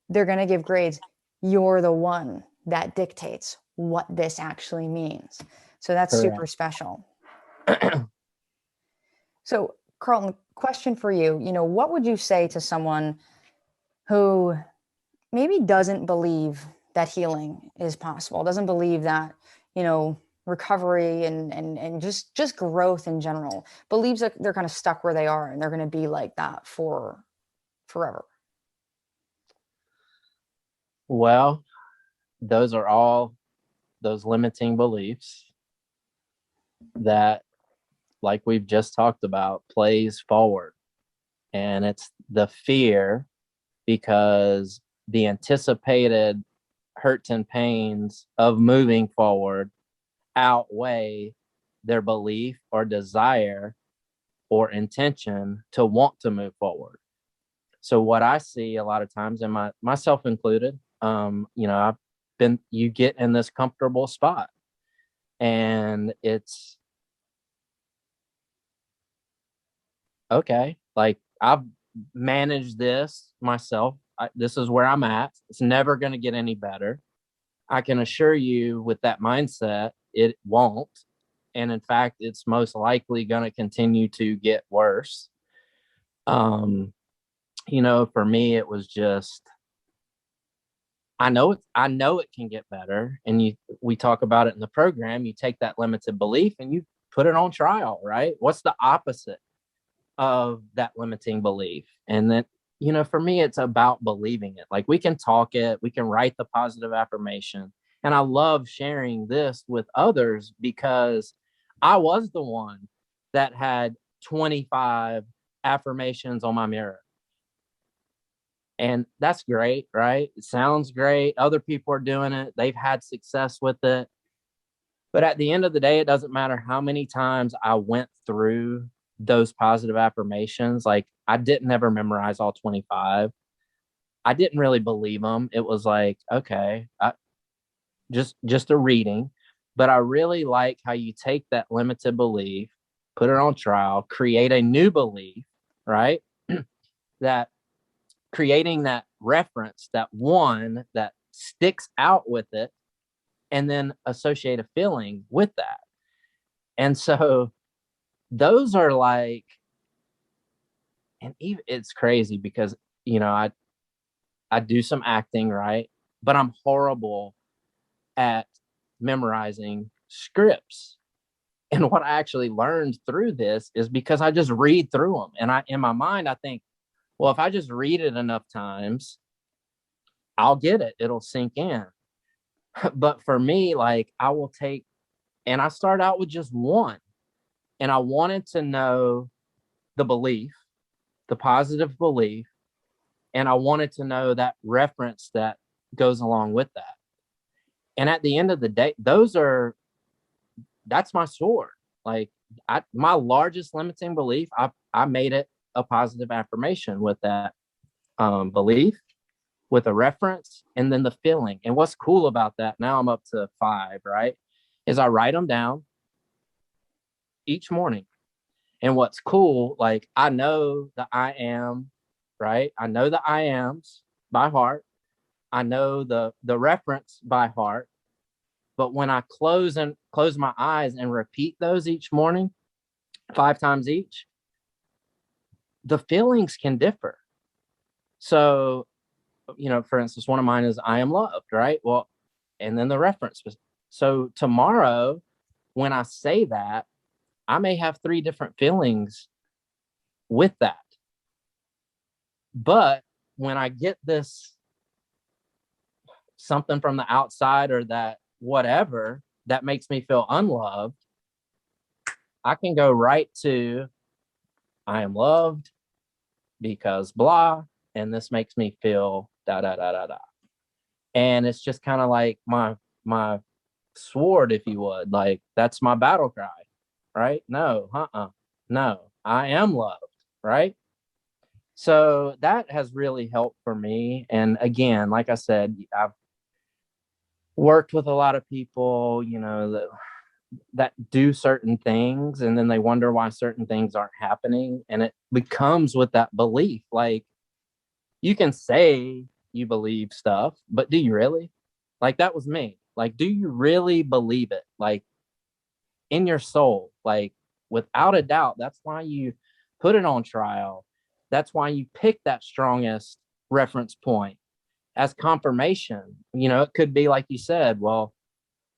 they're going to give grades. You're the one that dictates what this actually means. So that's super Correct. special. So, Carlton, question for you, what would you say to someone who maybe doesn't believe that healing is possible, doesn't believe that, recovery and just growth in general, believes that they're kind of stuck where they are and they're going to be like that for forever? Well, those are all those limiting beliefs that, like we've just talked about, plays forward. And it's the fear, because the anticipated hurts and pains of moving forward outweigh their belief or desire or intention to want to move forward. So what I see a lot of times, and myself included, you get in this comfortable spot, and it's okay. Like, I've managed this myself. This is where I'm at. It's never going to get any better. I can assure you, with that mindset, it won't. And in fact, it's most likely going to continue to get worse. For me, it was just, I know it can get better. And we talk about it in the program. You take that limited belief and you put it on trial, right? What's the opposite of that limiting belief? And then, for me, it's about believing it. Like, we can talk it, we can write the positive affirmation. And I love sharing this with others because I was the one that had 25 affirmations on my mirror. And that's great, right? It sounds great. Other people are doing it. They've had success with it. But at the end of the day, it doesn't matter how many times I went through those positive affirmations. Like, I didn't ever memorize all 25. I didn't really believe them. It was like, okay, just a reading. But I really like how you take that limited belief, put it on trial, create a new belief, right? That creating that reference, that one that sticks out with it, and then associate a feeling with that. And so those are like, and even it's crazy because, I do some acting, right? But I'm horrible at memorizing scripts. And what I actually learned through this is because I just read through them. And in my mind, I think, well, if I just read it enough times, I'll get it. It'll sink in. But for me, like, and I start out with just one. And I wanted to know the belief, the positive belief. And I wanted to know that reference that goes along with that. And at the end of the day, that's my sword. Like my largest limiting belief, I made it a positive affirmation with that belief, with a reference, and then the feeling. And what's cool about that, now I'm up to 5, right? Is I write them down each morning. And what's cool, like I know the I am, right? I know the I ams by heart. I know the reference by heart. But when I close my eyes and repeat those each morning, 5 times each, the feelings can differ. So, for instance, one of mine is I am loved, right? Well, and then the reference. So tomorrow, when I say that, I may have 3 different feelings with that. But when I get this something from the outside or that whatever that makes me feel unloved, I can go right to I am loved because blah, and this makes me feel da da da da da. And it's just kind of like my sword, if you would. Like that's my battle cry, right? No, no, I am loved, right? So that has really helped for me. And again, like I said, I've worked with a lot of people, that do certain things and then they wonder why certain things aren't happening. And it becomes with that belief. Like you can say you believe stuff, but do you really? Like that was me. Like, do you really believe it? Like in your soul, like without a doubt, that's why you put it on trial. That's why you pick that strongest reference point as confirmation. It could be like you said, well,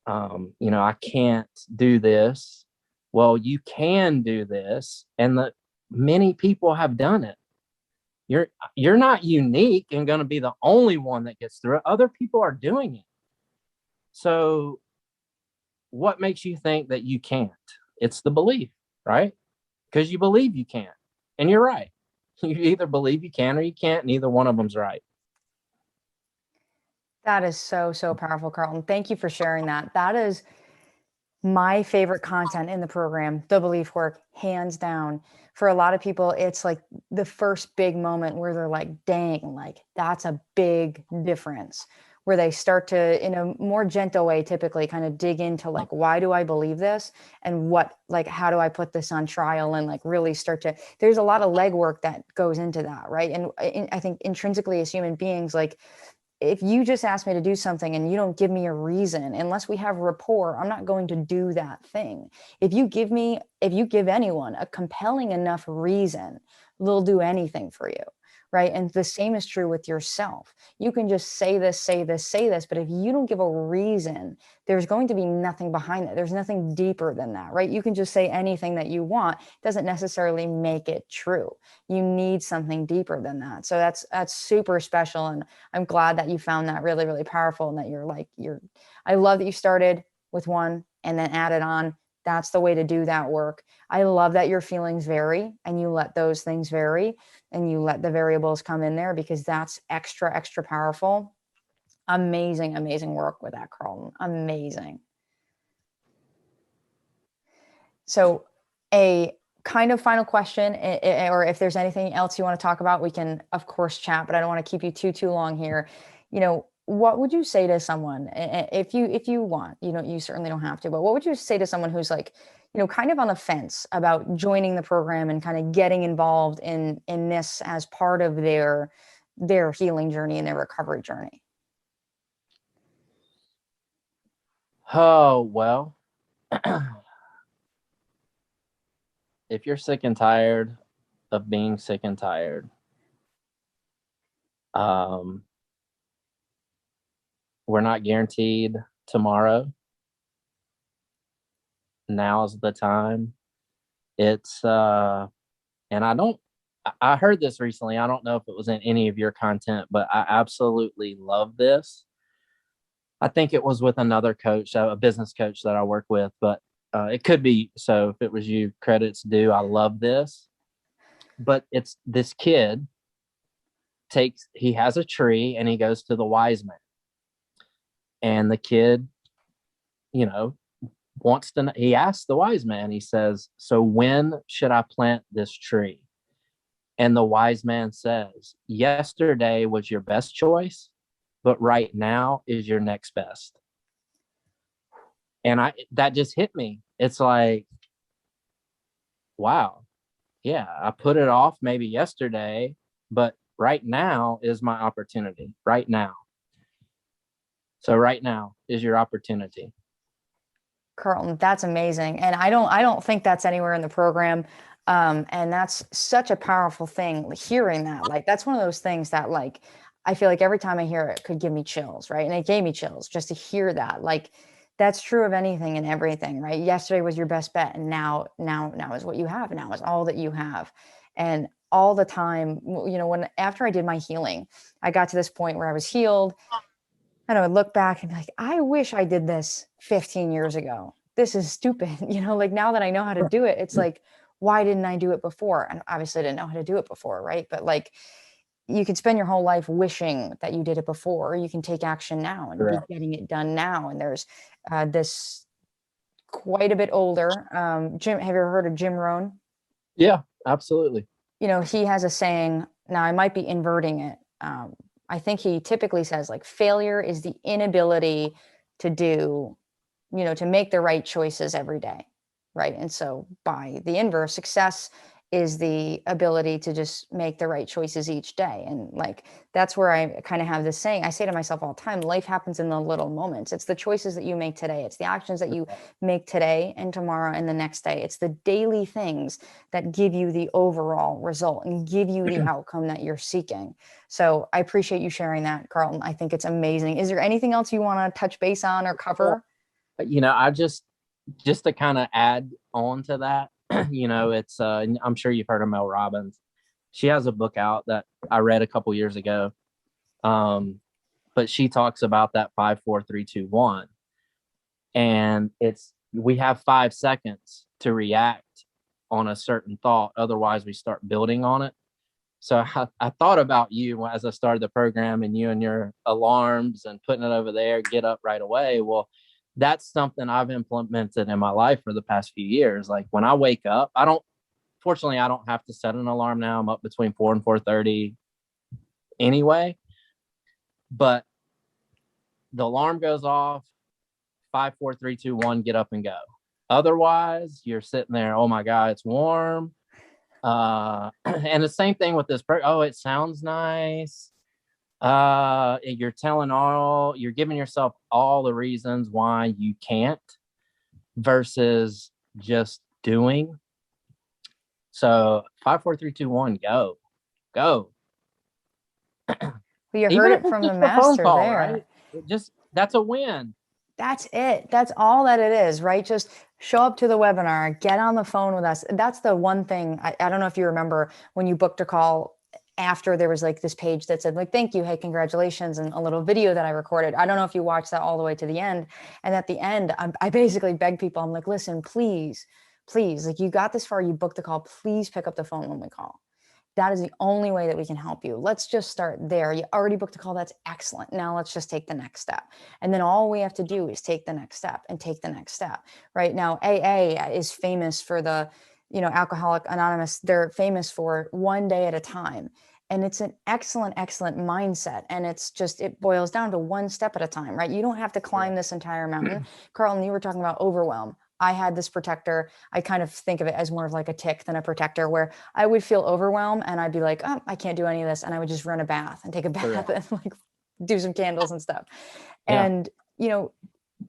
I can't do this. Well, you can do this. And many people have done it. You're not unique and going to be the only one that gets through it. Other people are doing it. So what makes you think that you can't? It's the belief, right? Because you believe you can. And you're right. You either believe you can or you can't. Neither one of them's right. That is so, so powerful, Carlton. Thank you for sharing that. That is my favorite content in the program, the belief work, hands down. For a lot of people, it's like the first big moment where they're like, dang, like that's a big difference. Where they start to, in a more gentle way, typically kind of dig into like, why do I believe this? And how do I put this on trial and like really start to, there's a lot of legwork that goes into that, right? And I think intrinsically as human beings, like, if you just ask me to do something and you don't give me a reason, unless we have rapport, I'm not going to do that thing. If you give anyone a compelling enough reason, they'll do anything for you, right? And the same is true with yourself. You can just say this, say this, say this, but if you don't give a reason, there's going to be nothing behind that. There's nothing deeper than that, right? You can just say anything that you want. It doesn't necessarily make it true. You need something deeper than that. So that's super special. And I'm glad that you found that really, really powerful and that I love that you started with one and then added on. That's the way to do that work. I love that your feelings vary and you let those things vary and you let the variables come in there because that's extra, extra powerful. Amazing, amazing work with that, Carlton. Amazing. So a kind of final question, or if there's anything else you want to talk about, we can of course chat, but I don't want to keep you too long here. What would you say to someone if you want, you certainly don't have to, but what would you say to someone who's like, kind of on the fence about joining the program and kind of getting involved in this as part of their healing journey and their recovery journey? Oh, well, if you're sick and tired of being sick and tired, we're not guaranteed tomorrow. Now's the time. It's and I heard this recently. I don't know if it was in any of your content, but I absolutely love this. I think it was with another coach, a business coach that I work with, but it could be. So if it was you, credits due. I love this. But it's this kid he has a tree and he goes to the wise man. And the kid you know, he asked the wise man, he says, so when should I plant this tree? And the wise man says, yesterday was your best choice, but right now is your next best. And that just hit me. It's like, wow, yeah, I put it off maybe yesterday, but right now is my opportunity. Right now. So right now is your opportunity. Carlton, that's amazing. And I don't think that's anywhere in the program. And that's such a powerful thing, hearing that. Like, that's one of those things that, like, I feel like every time I hear it could give me chills, right? And it gave me chills just to hear that. Like, that's true of anything and everything, right? Yesterday was your best bet, and now is what you have. Now is all that you have. And all the time, when after I did my healing, I got to this point where I was healed. And I would look back and be like, I wish I did this 15 years ago. This is stupid. Like, now that I know how to do it, it's like, why didn't I do it before? And obviously I didn't know how to do it before, right? But like, you could spend your whole life wishing that you did it before, or you can take action now and be getting it done now. And there's this quite a bit older Jim. Have you ever heard of Jim Rohn? Yeah, absolutely. He has a saying. Now I might be inverting it. I think he typically says, like, failure is the inability to do, to make the right choices every day. Right. And so by the inverse, success is the ability to just make the right choices each day. And like, that's where I kind of have this saying. I say to myself all the time, life happens in the little moments. It's the choices that you make today. It's the actions that you make today and tomorrow and the next day. It's the daily things that give you the overall result and give you the outcome that you're seeking. So I appreciate you sharing that, Carlton. I think it's amazing. Is there anything else you want to touch base on or cover? I just to kind of add on to that, it's I'm sure you've heard of Mel Robbins. She has a book out that I read a couple years ago. But she talks about that 5, 4, 3, 2, 1. And we have 5 seconds to react on a certain thought. Otherwise we start building on it. So I thought about you as I started the program, and you and your alarms and putting it over there, get up right away. Well, that's something I've implemented in my life for the past few years. Like, when I wake up, fortunately, I don't have to set an alarm now. I'm up between 4 and 4:30 anyway. But the alarm goes off, 5, 4, 3, 2, 1, get up and go. Otherwise, you're sitting there, oh my God, it's warm. And the same thing with this. Oh, it sounds nice. You're giving yourself all the reasons why you can't, versus just doing. So 5, 4, 3, 2, 1, go. You heard it from the master there. Right? That's a win. That's it. That's all that it is, right? Just show up to the webinar, get on the phone with us. That's the one thing. I don't know if you remember when you booked a call, after there was like this page that said, like, thank you, hey, congratulations, and a little video that I recorded. I don't know if you watched that all the way to the end. And at the end, I basically beg people, I'm like, listen, please, like, you got this far, you booked the call, please pick up the phone when we call. That is the only way that we can help you. Let's just start there. You already booked a call. That's excellent. Now let's just take the next step. And then all we have to do is take the next step and take the next step. Right now, AA is famous for Alcoholic Anonymous. They're famous for one day at a time. And it's an excellent, excellent mindset. And it boils down to one step at a time, right? You don't have to climb this entire mountain. Carlton, you were talking about overwhelm. I had this protector. I kind of think of it as more of like a tick than a protector, where I would feel overwhelmed and I'd be like, oh, I can't do any of this. And I would just run a bath and take a bath and like do some candles and stuff. Yeah. And,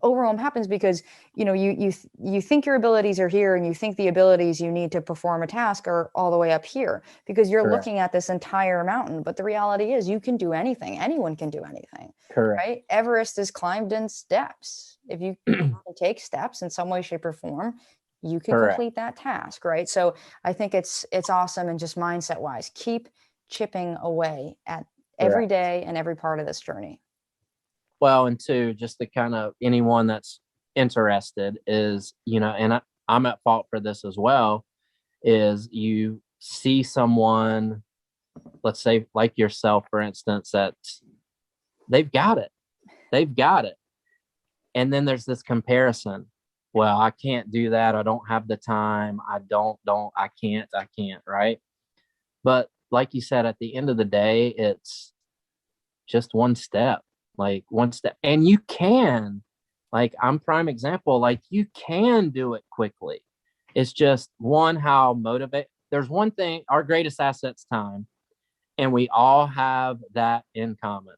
overwhelm happens because, you think your abilities are here, and you think the abilities you need to perform a task are all the way up here, because you're looking at this entire mountain. But the reality is, you can do anything. Anyone can do anything. Correct. Right? Everest is climbed in steps. If you take steps in some way, shape, or form, you can complete that task. Right? So I think it's awesome. And just mindset wise, keep chipping away at every day and every part of this journey. Well, and two, just to kind of anyone that's interested is, and I'm at fault for this as well, is you see someone, let's say like yourself, for instance, that they've got it. And then there's this comparison. Well, I can't do that. I don't have the time. I can't, right? But like you said, at the end of the day, it's just one step, like one step. And you can, like, I'm prime example, like you can do it quickly. It's just one, how motivate. There's one thing, our greatest asset's time. And we all have that in common.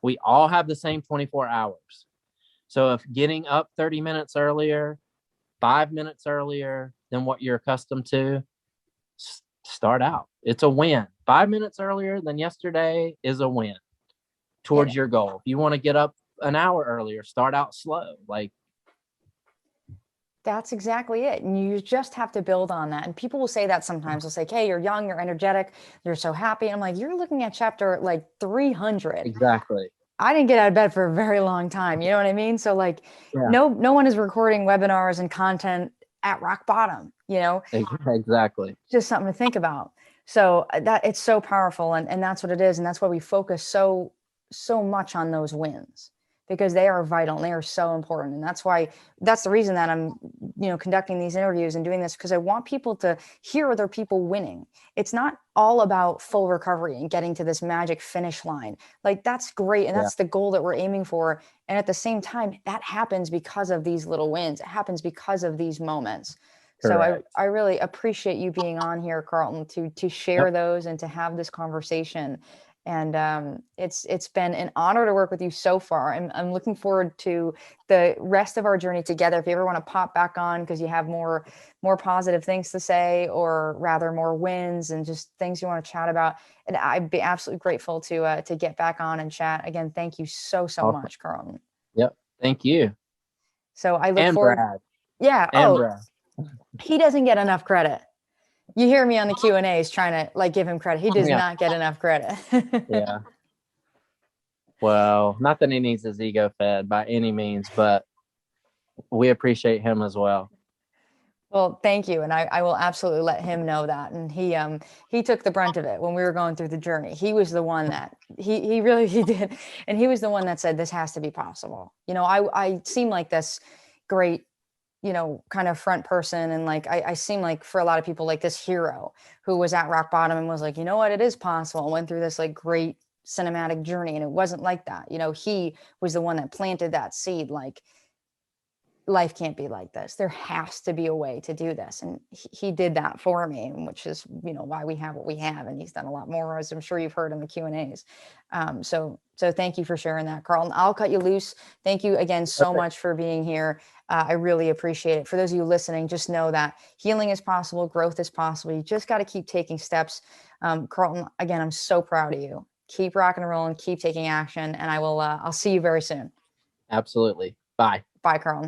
We all have the same 24 hours. So if getting up 30 minutes earlier, 5 minutes earlier than what you're accustomed to, start out. It's a win. 5 minutes earlier than yesterday is a win towards your goal. If you want to get up an hour earlier, start out slow. Like, that's exactly it. And you just have to build on that. And people will say that sometimes. They'll say, hey, you're young, you're energetic, you're so happy. And I'm like, you're looking at chapter like 300. exactly. I didn't get out of bed for a very long time. You know what I mean? So like, no one is recording webinars and content at rock bottom, you know? Exactly. Just something to think about. So that it's so powerful. And that's what it is. And that's why we focus so much on those wins, because they are vital and they are so important. And that's the reason that I'm, conducting these interviews and doing this, because I want people to hear other people winning. It's not all about full recovery and getting to this magic finish line. Like, that's great. And that's the goal that we're aiming for. And at the same time, that happens because of these little wins. It happens because of these moments. Correct. So I really appreciate you being on here, Carlton, to share those and to have this conversation. And it's been an honor to work with you so far. I'm looking forward to the rest of our journey together. If you ever want to pop back on because you have more positive things to say, or rather more wins and just things you want to chat about, and I'd be absolutely grateful to get back on and chat again. Thank you so much, Carlton. Yep. Thank you. So I look forward. Brad. Yeah. And Brad. He doesn't get enough credit. You hear me on the Q&As trying to like give him credit. He does not get enough credit. Yeah. Well, not that he needs his ego fed by any means, but we appreciate him as well. Well, thank you. And I will absolutely let him know that. And he took the brunt of it when we were going through the journey. He was the one that he really did. And he was the one that said, this has to be possible. I seem like this great, kind of front person. And like, I seem like for a lot of people, like this hero who was at rock bottom and was like, you know what, it is possible. And went through this like great cinematic journey. And it wasn't like that. He was the one that planted that seed. Like, life can't be like this. There has to be a way to do this. And he did that for me, which is, why we have what we have. And he's done a lot more, as I'm sure you've heard in the Q&As. So thank you for sharing that, Carlton. I'll cut you loose. Thank you again so much for being here. I really appreciate it. For those of you listening, just know that healing is possible. Growth is possible. You just got to keep taking steps. Carlton, again, I'm so proud of you. Keep rocking and rolling, keep taking action. And I'll see you very soon. Absolutely. Bye. Bye, Carlton.